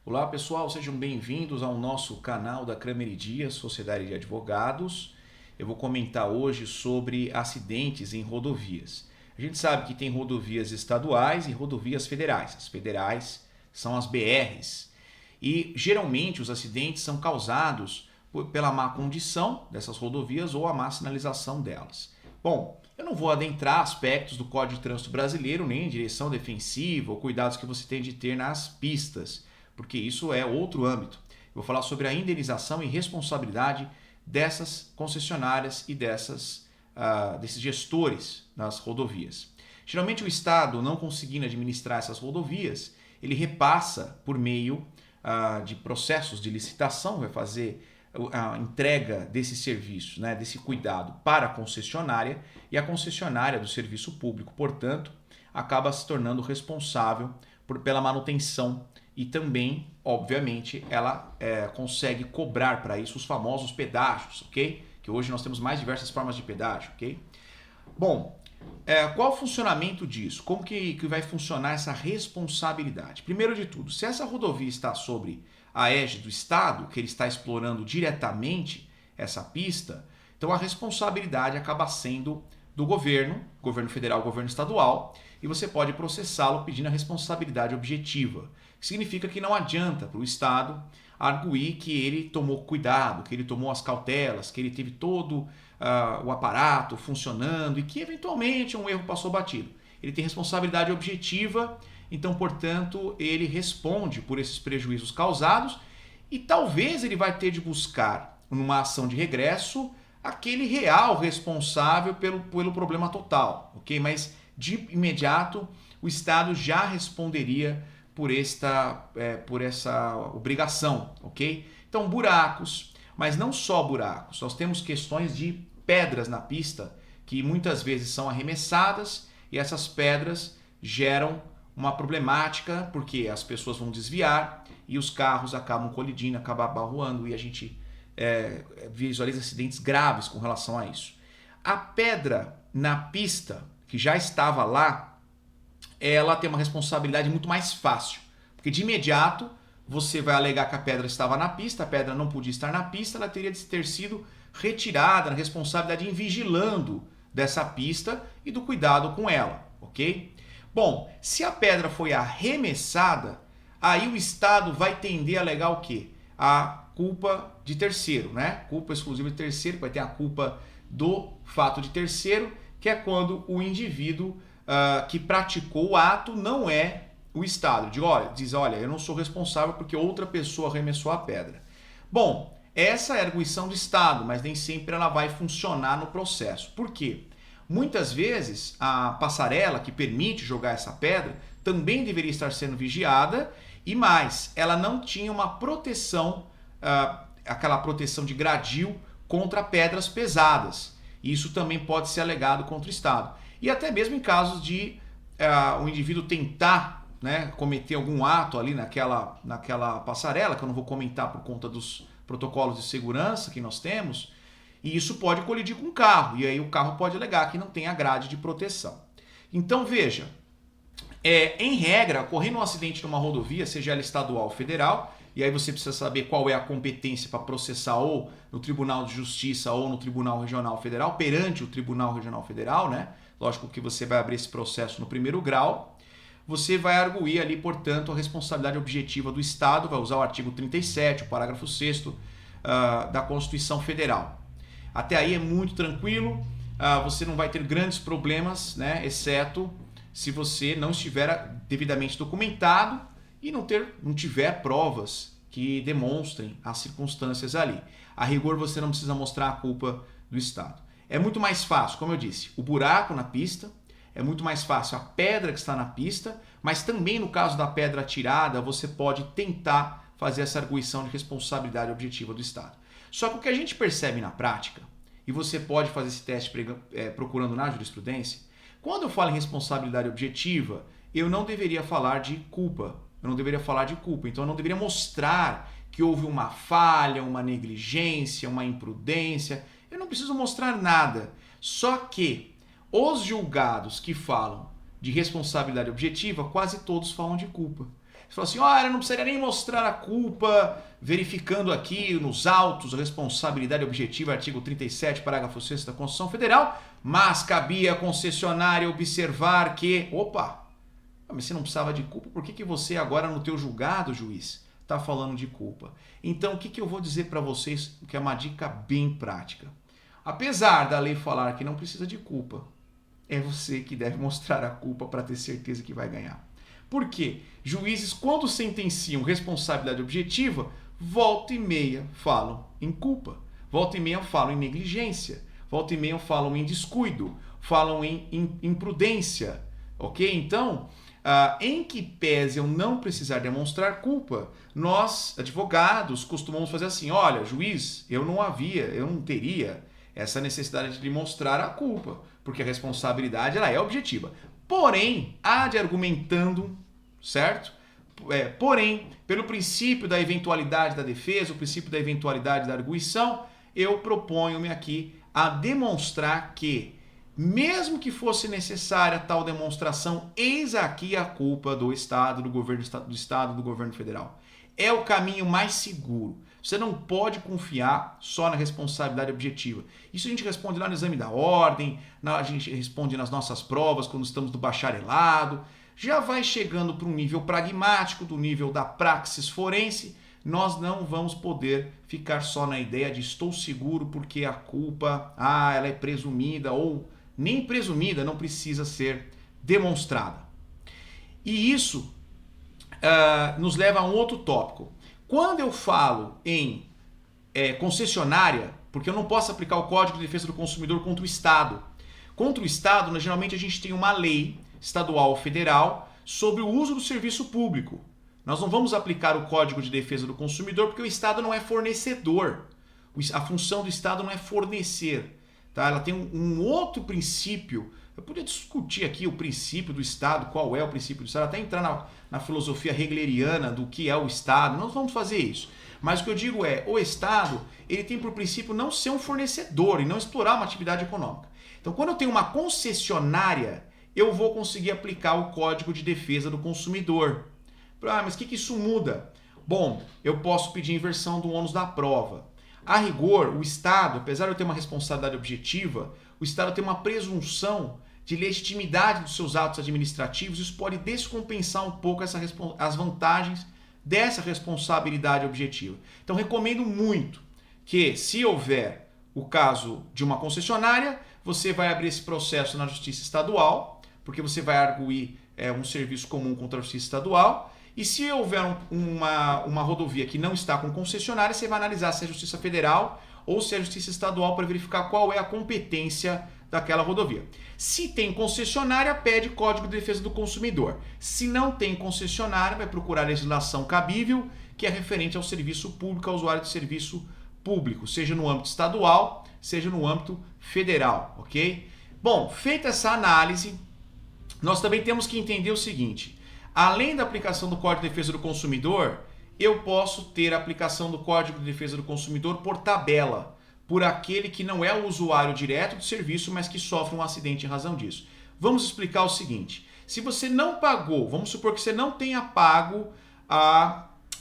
Olá pessoal, sejam bem-vindos ao nosso canal da Kramer e Dias, Sociedade de Advogados. Eu vou comentar hoje sobre acidentes em rodovias. A gente sabe que tem rodovias estaduais e rodovias federais. As federais são as BRs. E geralmente os acidentes são causados pela má condição dessas rodovias ou a má sinalização delas. Bom, eu não vou adentrar aspectos do Código de Trânsito Brasileiro, nem direção defensiva ou cuidados que você tem de ter nas pistas, porque isso é outro âmbito. Eu vou falar sobre a indenização e responsabilidade dessas concessionárias e desses gestores nas rodovias. Geralmente o Estado, não conseguindo administrar essas rodovias, ele repassa por meio de processos de licitação, vai fazer a entrega desse serviço, né, desse cuidado para a concessionária, e a concessionária do serviço público, portanto, acaba se tornando responsável pela manutenção e também, obviamente, ela consegue cobrar para isso os famosos pedágios, ok? Que hoje nós temos mais diversas formas de pedágio, ok? Bom, qual o funcionamento disso? Como que vai funcionar essa responsabilidade? Primeiro de tudo, se essa rodovia está sobre a égide do Estado, que ele está explorando diretamente essa pista, então a responsabilidade acaba sendo do governo federal, governo estadual, e você pode processá-lo pedindo a responsabilidade objetiva, que significa que não adianta para o Estado arguir que ele tomou cuidado, que ele tomou as cautelas, que ele teve todo o aparato funcionando e que eventualmente um erro passou batido. Ele tem responsabilidade objetiva, então, portanto, ele responde por esses prejuízos causados e talvez ele vai ter de buscar, numa ação de regresso, aquele real responsável pelo problema total, ok? Mas de imediato o Estado já responderia por essa obrigação, ok? Então, buracos, mas não só buracos, nós temos questões de pedras na pista que muitas vezes são arremessadas e essas pedras geram uma problemática porque as pessoas vão desviar e os carros acabam colidindo, acabam abarroando e a gente visualiza acidentes graves com relação a isso. A pedra na pista, que já estava lá, ela tem uma responsabilidade muito mais fácil, porque de imediato você vai alegar que a pedra estava na pista, a pedra não podia estar na pista, ela teria de ter sido retirada, a responsabilidade em vigilando dessa pista e do cuidado com ela, ok? Bom, se a pedra foi arremessada, aí o Estado vai tender a alegar o quê? A culpa de terceiro, né? Culpa exclusiva de terceiro, vai ter a culpa do fato de terceiro, que é quando o indivíduo que praticou o ato não é o Estado. Diz, olha, eu não sou responsável porque outra pessoa arremessou a pedra. Bom, essa é a arguição do Estado, mas nem sempre ela vai funcionar no processo. Por quê? Muitas vezes a passarela que permite jogar essa pedra também deveria estar sendo vigiada e mais, ela não tinha uma proteção, aquela proteção de gradil contra pedras pesadas. Isso também pode ser alegado contra o Estado. E até mesmo em casos de o indivíduo tentar, né, cometer algum ato ali naquela passarela, que eu não vou comentar por conta dos protocolos de segurança que nós temos, e isso pode colidir com o carro, e aí o carro pode alegar que não tem a grade de proteção. Então veja, em regra, ocorrendo um acidente numa rodovia, seja ela estadual ou federal, e aí você precisa saber qual é a competência para processar ou no Tribunal de Justiça ou no Tribunal Regional Federal, perante o Tribunal Regional Federal, né? Lógico que você vai abrir esse processo no primeiro grau, você vai arguir ali, portanto, a responsabilidade objetiva do Estado, vai usar o artigo 37, o parágrafo 6º da Constituição Federal. Até aí é muito tranquilo, você não vai ter grandes problemas, né, exceto se você não estiver devidamente documentado e não tiver provas que demonstrem as circunstâncias ali. A rigor, você não precisa mostrar a culpa do Estado. É muito mais fácil, como eu disse, o buraco na pista, é muito mais fácil a pedra que está na pista, mas também no caso da pedra atirada, você pode tentar fazer essa arguição de responsabilidade objetiva do Estado. Só que o que a gente percebe na prática, e você pode fazer esse teste procurando na jurisprudência, quando eu falo em responsabilidade objetiva, eu não deveria falar de culpa. Então eu não deveria mostrar que houve uma falha, uma negligência, uma imprudência. Eu não preciso mostrar nada. Só que os julgados que falam de responsabilidade objetiva, quase todos falam de culpa. Você fala assim, olha, não precisaria nem mostrar a culpa, verificando aqui nos autos a responsabilidade objetiva, artigo 37, parágrafo 6º da Constituição Federal, mas cabia à concessionária observar que, opa, mas você não precisava de culpa, por que você agora no teu julgado, juiz, está falando de culpa? Então, o que eu vou dizer para vocês, que é uma dica bem prática. Apesar da lei falar que não precisa de culpa, é você que deve mostrar a culpa para ter certeza que vai ganhar. Por quê? Juízes, quando sentenciam responsabilidade objetiva, volta e meia falam em culpa, volta e meia falam em negligência, volta e meia falam em descuido, falam em imprudência, ok? Então, em que pese eu não precisar demonstrar culpa, nós, advogados, costumamos fazer assim, olha, juiz, eu não teria essa necessidade de demonstrar a culpa, porque a responsabilidade ela é objetiva. Porém, há de argumentando, certo? Porém, pelo princípio da eventualidade da defesa, o princípio da eventualidade da arguição, eu proponho-me aqui a demonstrar que, mesmo que fosse necessária tal demonstração, eis aqui a culpa do Estado, do governo do Estado, do governo federal. É o caminho mais seguro. Você não pode confiar só na responsabilidade objetiva. Isso a gente responde lá no exame da ordem, a gente responde nas nossas provas, quando estamos no bacharelado. Já vai chegando para um nível pragmático, do nível da praxis forense, nós não vamos poder ficar só na ideia de estou seguro porque a culpa, ela é presumida ou nem presumida, não precisa ser demonstrada. E isso nos leva a um outro tópico. Quando eu falo em concessionária, porque eu não posso aplicar o Código de Defesa do Consumidor contra o Estado. Contra o Estado, geralmente a gente tem uma lei estadual ou federal sobre o uso do serviço público. Nós não vamos aplicar o Código de Defesa do Consumidor porque o Estado não é fornecedor. A função do Estado não é fornecer. Tá? Ela tem um outro princípio. Eu poderia discutir aqui o princípio do Estado, qual é o princípio do Estado, até entrar na filosofia hegleriana do que é o Estado. Não vamos fazer isso. Mas o que eu digo é, o Estado ele tem por princípio não ser um fornecedor e não explorar uma atividade econômica. Então, quando eu tenho uma concessionária, eu vou conseguir aplicar o Código de Defesa do Consumidor. Mas o que isso muda? Bom, eu posso pedir inversão do ônus da prova. A rigor, o Estado, apesar de eu ter uma responsabilidade objetiva, o Estado tem uma presunção de legitimidade dos seus atos administrativos, isso pode descompensar um pouco as vantagens dessa responsabilidade objetiva. Então, recomendo muito que, se houver o caso de uma concessionária, você vai abrir esse processo na Justiça Estadual, porque você vai arguir um serviço comum contra a Justiça Estadual, e se houver uma rodovia que não está com concessionária, você vai analisar se é a Justiça Federal ou se é a Justiça Estadual para verificar qual é a competência daquela rodovia. Se tem concessionária, pede Código de Defesa do Consumidor. Se não tem concessionária, vai procurar a legislação cabível, que é referente ao serviço público, ao usuário de serviço público, seja no âmbito estadual, seja no âmbito federal, ok? Bom, feita essa análise, nós também temos que entender o seguinte: além da aplicação do Código de Defesa do Consumidor, eu posso ter a aplicação do Código de Defesa do Consumidor por tabela, por aquele que não é o usuário direto do serviço, mas que sofre um acidente em razão disso. Vamos explicar o seguinte: se você não pagou, vamos supor que você não tenha pago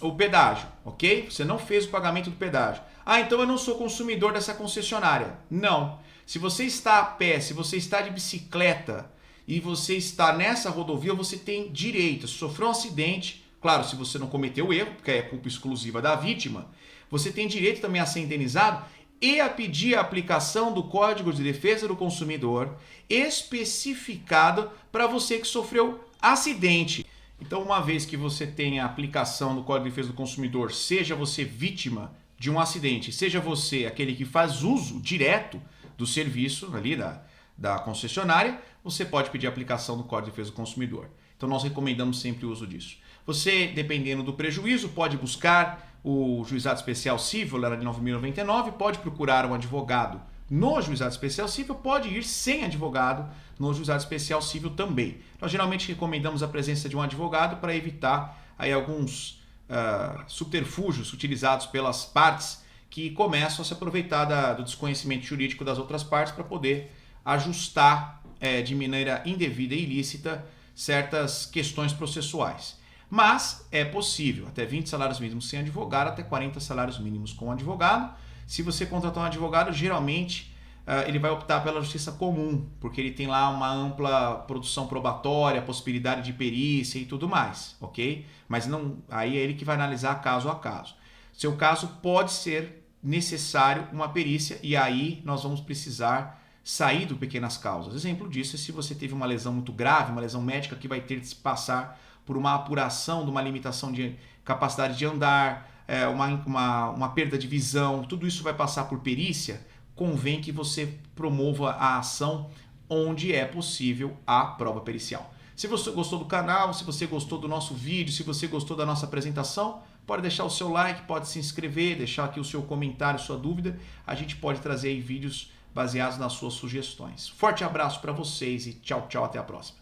o pedágio, ok? Você não fez o pagamento do pedágio. Então eu não sou consumidor dessa concessionária. Não. Se você está a pé, se você está de bicicleta e você está nessa rodovia, você tem direito. Se sofreu um acidente, claro, se você não cometeu o erro, porque é culpa exclusiva da vítima, você tem direito também a ser indenizado e a pedir a aplicação do Código de Defesa do Consumidor especificado para você que sofreu acidente. Então, uma vez que você tem a aplicação do Código de Defesa do Consumidor, seja você vítima de um acidente, seja você aquele que faz uso direto do serviço ali da concessionária, você pode pedir a aplicação do Código de Defesa do Consumidor. Então, nós recomendamos sempre o uso disso. Você, dependendo do prejuízo, pode buscar o Juizado Especial Civil, lá de 9.099, pode procurar um advogado no Juizado Especial Civil, pode ir sem advogado no Juizado Especial Civil também. Nós geralmente recomendamos a presença de um advogado para evitar aí alguns subterfúgios utilizados pelas partes que começam a se aproveitar do desconhecimento jurídico das outras partes para poder ajustar de maneira indevida e ilícita certas questões processuais. Mas é possível, até 20 salários mínimos sem advogado, até 40 salários mínimos com advogado. Se você contratar um advogado, geralmente ele vai optar pela justiça comum, porque ele tem lá uma ampla produção probatória, possibilidade de perícia e tudo mais, ok? Mas não, aí é ele que vai analisar caso a caso. Seu caso pode ser necessário uma perícia e aí nós vamos precisar sair do pequenas causas. Exemplo disso é se você teve uma lesão muito grave, uma lesão médica que vai ter de se passar por uma apuração de uma limitação de capacidade de andar, uma perda de visão, tudo isso vai passar por perícia, convém que você promova a ação onde é possível a prova pericial. Se você gostou do canal, se você gostou do nosso vídeo, se você gostou da nossa apresentação, pode deixar o seu like, pode se inscrever, deixar aqui o seu comentário, sua dúvida. A gente pode trazer aí vídeos baseados nas suas sugestões. Forte abraço para vocês e tchau, tchau, até a próxima.